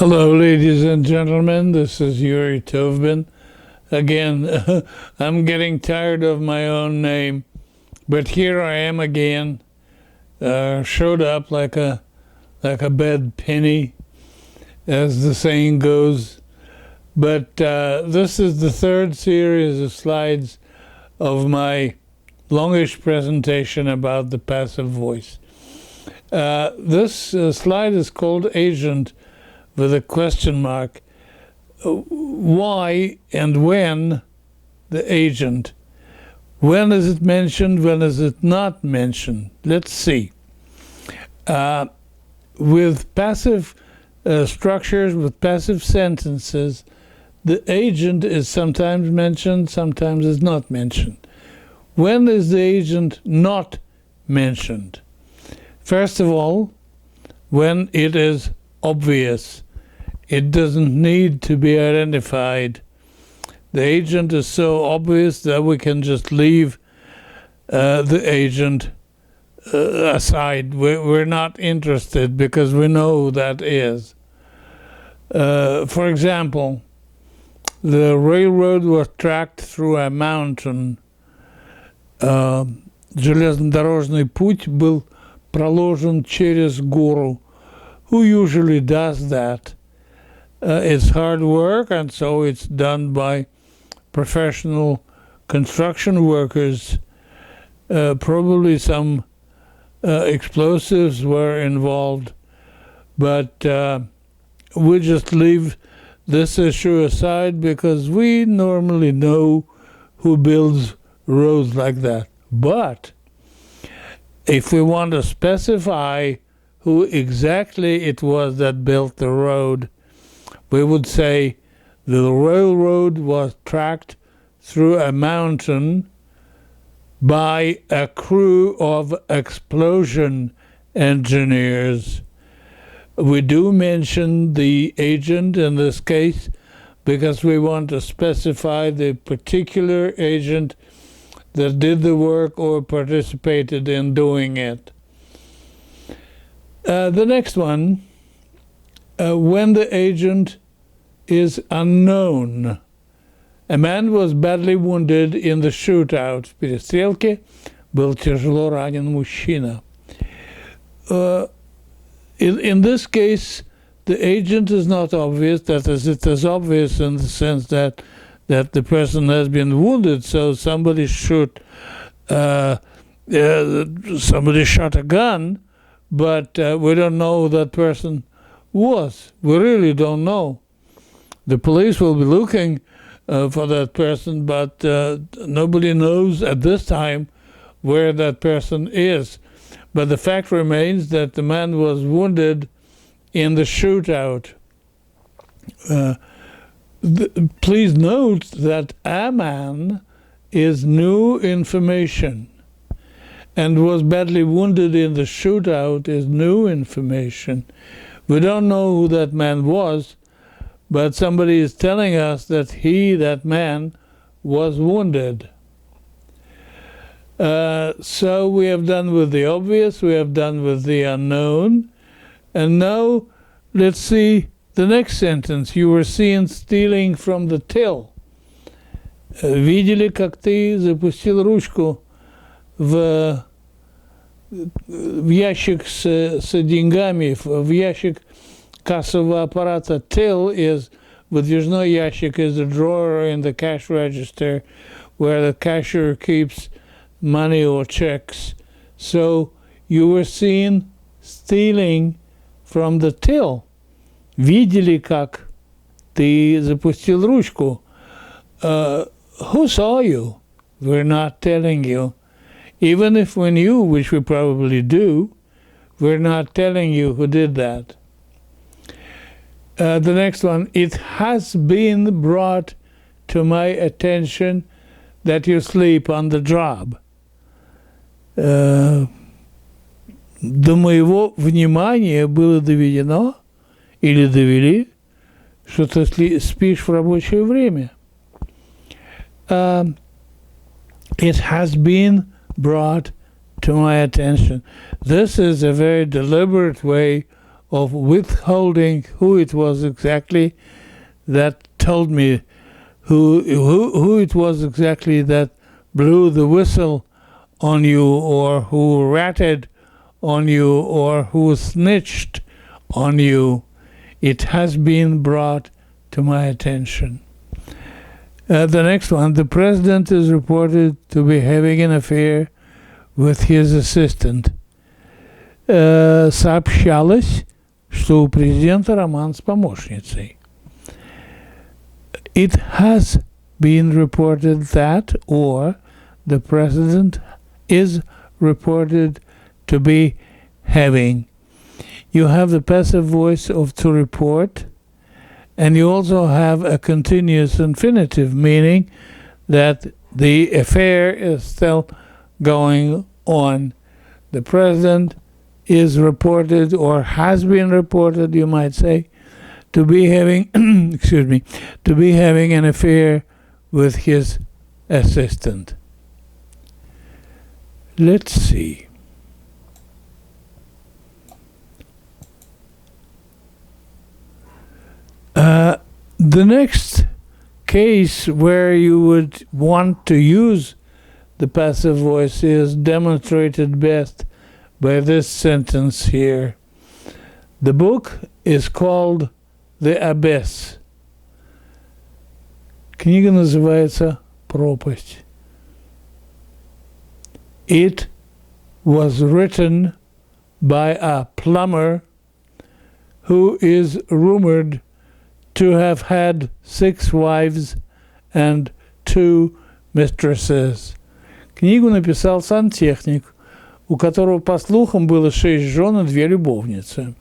Hello, ladies and gentlemen. This is Yuri Tovbin. Again, I'm getting tired of my own name, but here I am again. Showed up like a bad penny, as the saying goes. But this is the third series of slides of my longish presentation about the passive voice. This slide is called Agent with a question mark. Why and when the agent? When is it mentioned? When is it not mentioned? Let's see. With passive structures, with passive sentences, the agent is sometimes mentioned, sometimes is not mentioned. When is the agent not mentioned? First of all, when it is obvious. It doesn't need to be identified. The agent is so obvious that we can just leave the agent aside. We're not interested because we know who that is. For example, the railroad was tracked through a mountain. Железнодорожный путь был проложен через гору. Who usually does that? It's hard work, and so it's done by professional construction workers. Probably some explosives were involved, but we just leave this issue aside because we normally know who builds roads like that. But if we want to specify who exactly it was that built the road, we would say the railroad was tracked through a mountain by a crew of explosion engineers. We do mention the agent in this case because we want to specify the particular agent that did the work or participated in doing it. The next one, when the agent is unknown. A man was badly wounded in the shootout. В перестрелке был тяжело ранен мужчина. In this case, the agent is not obvious. That is, it is obvious in the sense that the person has been wounded. So somebody shot a gun, but we don't know who that person was. We really don't know. The police will be looking for that person, but nobody knows at this time where that person is. But the fact remains that the man was wounded in the shootout. Please note that a man is new information, and was badly wounded in the shootout is new information. We don't know who that man was, but somebody is telling us that that man, was wounded. So we have done with the obvious, we have done with the unknown, and now let's see the next sentence. You were seen stealing from the till. Видели, как ты запустил ручку в ящик с деньгами, в ящик кассового аппарата. Till is, выдвижной ящик is a drawer in the cash register where the cashier keeps money or checks. So you were seen stealing from the till. Видели, как ты запустил ручку. Who saw you? We're not telling you. Even if we knew, which we probably do, we're not telling you who did that. The next one, it has been brought to my attention that you sleep on the job. До моего внимания было доведено или довели, что ты спишь в рабочее время. It has been brought to my attention. This is a very deliberate way of withholding who it was exactly that told me who it was exactly that blew the whistle on you, or who ratted on you, or who snitched on you. It has been brought to my attention. The next one, the president is reported to be having an affair with his assistant. Сообщалось, что у президента роман с помощницей. It has been reported that, or the president is reported to be having. You have the passive voice of to report, and you also have a continuous infinitive, meaning that the affair is still going on. The president is reported, or has been reported, you might say, to be having to be having an affair with his assistant. Let's see. The next case where you would want to use the passive voice is demonstrated best by this sentence here. The book is called The Abyss. Книга называется «Пропасть». It was written by a plumber who is rumored to have had 6 wives and 2 mistresses. Книгу написал сантехник, у которого, по слухам, было 6 жен и 2 любовницы.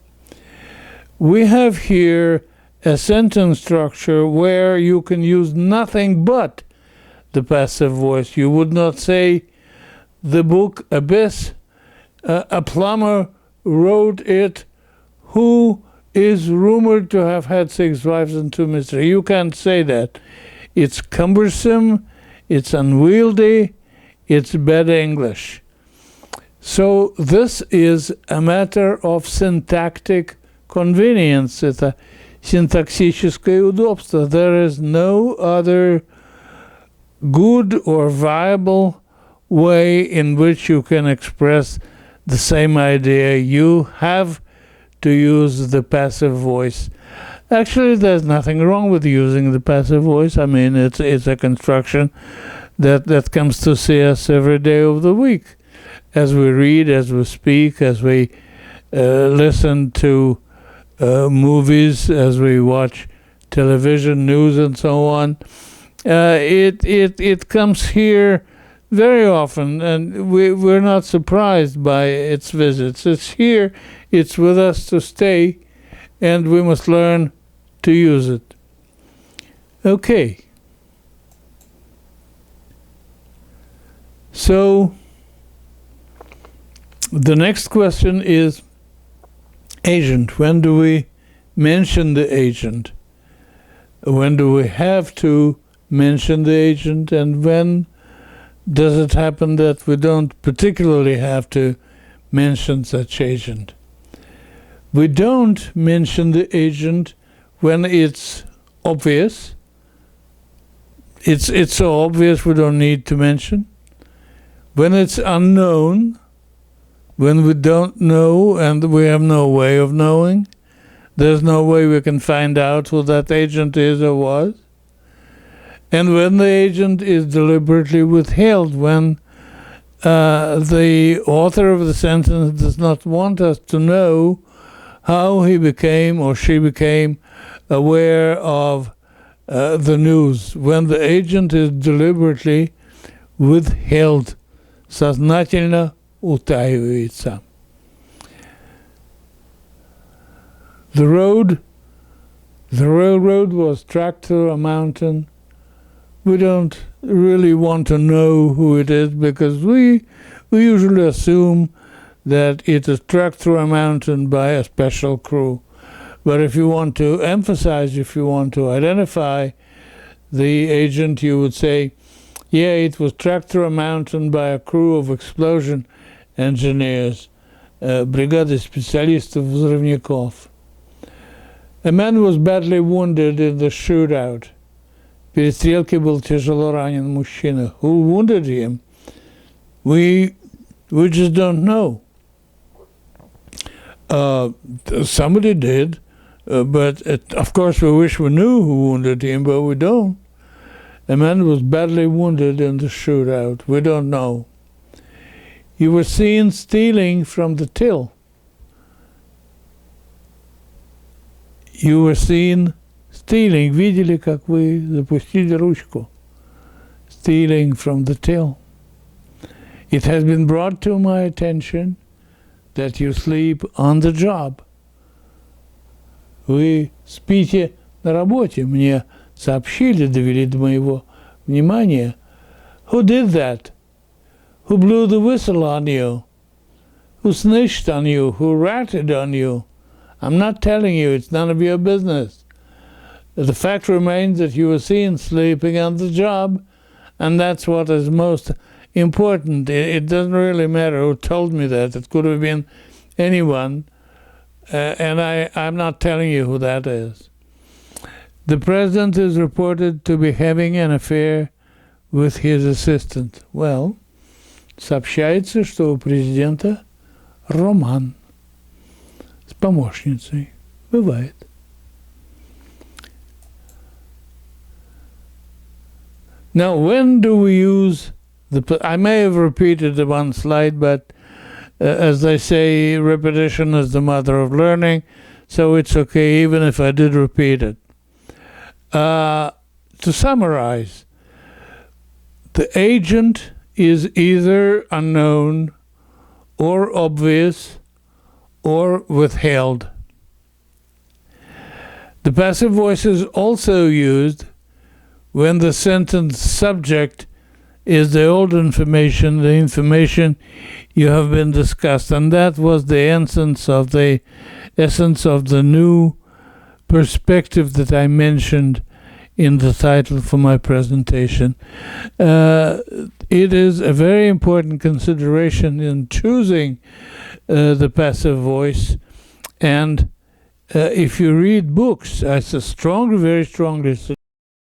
We have here a sentence structure where you can use nothing but the passive voice. You would not say the book Abyss, a plumber wrote it, who is rumored to have had 6 wives and 2 mistresses. You can't say that. It's cumbersome, it's unwieldy, it's bad English. So this is a matter of syntactic convenience. Это синтаксическое удобство. There is no other good or viable way in which you can express the same idea. You have to use the passive voice. Actually, there's nothing wrong with using the passive voice. I mean, it's a construction that comes to see us every day of the week, as we read, as we speak, as we listen to movies, as we watch television, news, and so on. It comes here very often, and we're not surprised by its visits. It's here, it's with us to stay, and we must learn to use it. Okay. So, the next question is agent. When do we mention the agent? When do we have to mention the agent, and when does it happen that we don't particularly have to mention such agent? We don't mention the agent when it's obvious. It's so obvious we don't need to mention. When it's unknown, when we don't know and we have no way of knowing, there's no way we can find out who that agent is or was. And when the agent is deliberately withheld, when the author of the sentence does not want us to know how he became or she became aware of the news, when the agent is deliberately withheld, сознательно утаивается. The railroad was tracked through a mountain. We don't really want to know who it is, because we usually assume that it is tracked through a mountain by a special crew. But if you want to emphasize, if you want to identify the agent, you would say, yeah, it was tracked through a mountain by a crew of explosion engineers. бригады специалистов-взрывников. A man was badly wounded in the shootout. В перестрелке был тяжело ранен мужчина. Who wounded him? We just don't know. Somebody did, but of course we wish we knew who wounded him, but we don't. A man was badly wounded in the shootout. We don't know. You were seen stealing from the till. You were seen stealing. Видели, как вы запустили ручку. Stealing from the till. It has been brought to my attention that you sleep on the job. Вы спите на работе. Мне сообщили, довели до моего внимания. Who did that? Who blew the whistle on you? Who snitched on you? Who ratted on you? I'm not telling you. It's none of your business. The fact remains that you were seen sleeping on the job, and that's what is most important. It doesn't really matter who told me that. It could have been anyone, and I'm not telling you who that is. The president is reported to be having an affair with his assistant. Well, сообщается, что у президента роман с помощницей. Бывает. Now, when do we use I may have repeated the one slide, but as they say, repetition is the mother of learning, so it's okay even if I did repeat it. To summarize, the agent is either unknown or obvious or withheld. The passive voice is also used when the sentence subject is the old information, the information you have been discussed, and that was the essence of the new perspective that I mentioned in the title for my presentation. It is a very important consideration in choosing the passive voice, and if you read books, I very strongly